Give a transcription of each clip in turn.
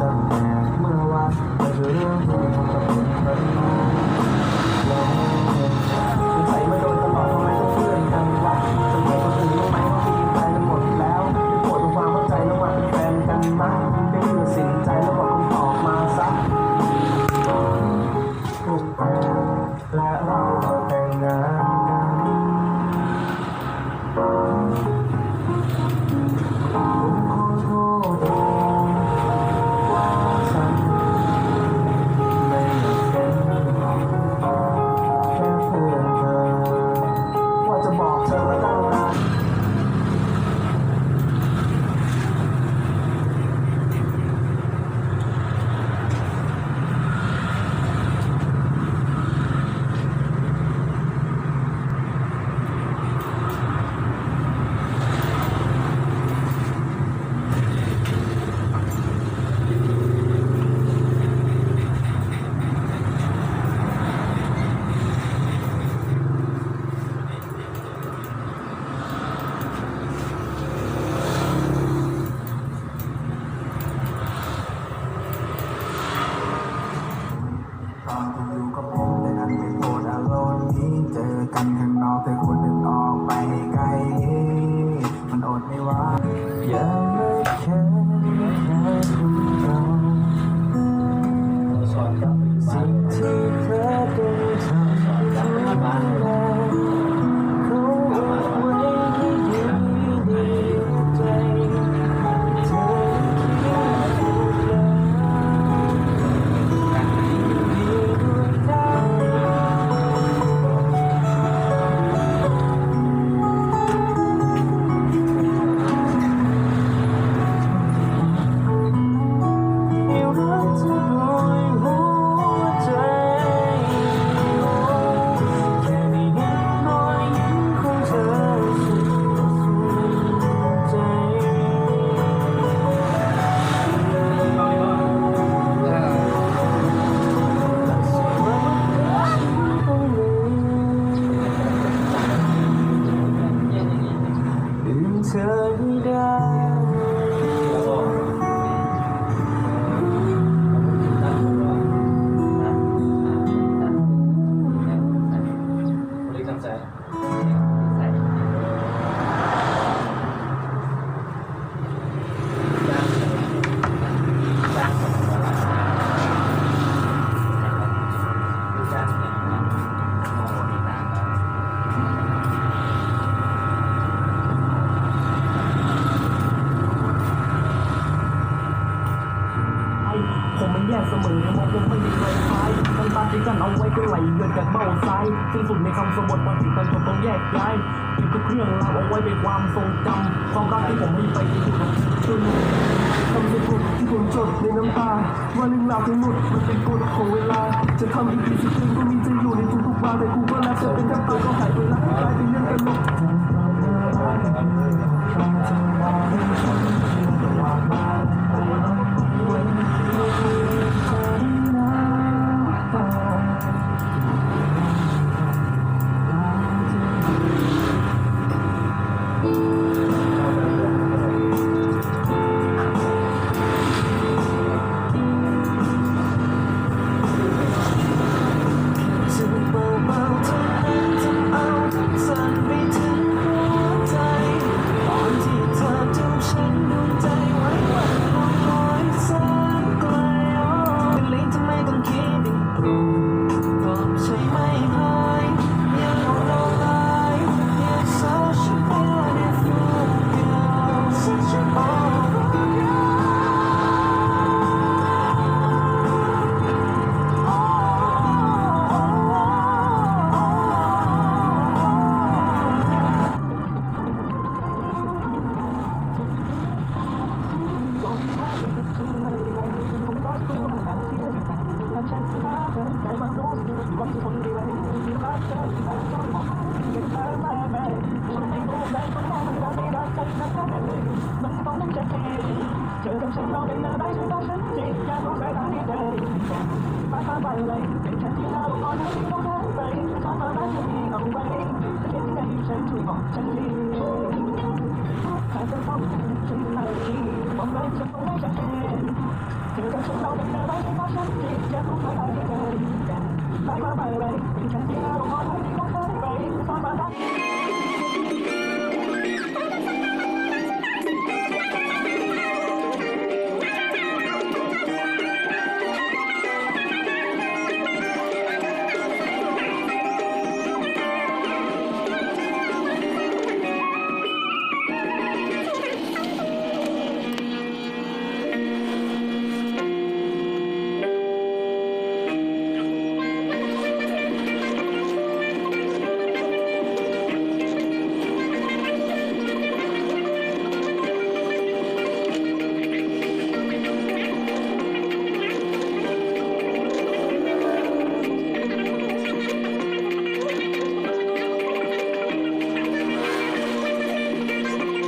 ตั้งแต่เมื่อวานมันคือเรื่องที่คงจะเป็นแบบนี้คือใส่มาโดนตลอดทำไมต้องเพื่อนกันวะสังเกตคนอื่นบ้างไหมว่าเขามีแฟนกันหมดแล้วไม่ปวดความเข้าใจระหว่างเป็นแฟนกันมั้ยได้ตัดสินใจแล้วบอกคำตอบมาซะและเราก็แต่งงานกันผมขอโทษเองว่าฉันไม่เป็นแค่เพื่อนเธอว่าจะบอกเธอมาตั้งนานตอนคุณอยู่กับผมแต่นั้นไม่โทษอารมณ์นี้เจอกันข้างนอกแต่คนหนึ่งออกไปไกลมันอดไม่ไหวอย่าไม่แค่คุณเราสิ่งที่เธอได้ทำทุกอย่างเขาเอาไว้ให้ดีดีใจเธอคิดเธอไม่ได้ผมมันแย่เสมอมองผมไม่มีไรคล้ายน้ำตาที่กันเอาไว้ก็ไหลเดือดจากเบ้าซ้ายสิ้นสุดในคำสมบทวันที่ตอนจบต้องแยกย้ายเก็บทุกเครื่องรางเอาไว้เป็นความทรงจำความรักที่ผมให้ไปที่สุดจนคำสมบทที่ผมจดในน้ำตาว่าเรื่องราวทั้งหมดมันเป็นกฎของเวลาจะทำอีกกี่สิบปีก็มีจะอยู่ในทุกๆวันแต่กูก็รักจะเป็นแค่ตายก็หายไปแล้วกลายเป็นเรื่องตลกเจอกับฉันเราเป็นอะไรฉันต้องฉันจริงอยากรู้สายตาที่เธอมาตามไปเลยเป็นฉันที่เราอ่อนให้ที่ต้องทำไปทำอะไรฉันดีเอาไว้จะเห็นใจฉันช่วยบอกฉันดีถ้าจะต้องฉันไม่ดีบอกเลยฉันต้องไม่จะเป็นเธอ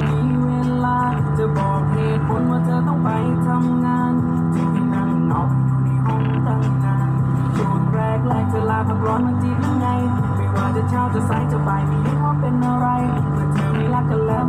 มีเวลาจะบอกเหตุผลว่าเธอต้องไปทำงานที่ให้นั่งเหงาอยู่ในห้องตั้งนานช่วงแรกเธอลาพักร้อนมันทีหรือไงไม่ว่าจะเช้าจะสายจะบ่ายไม่รู้ว่าเป็นอะไรเมื่อเธอไม่รักกันแล้ว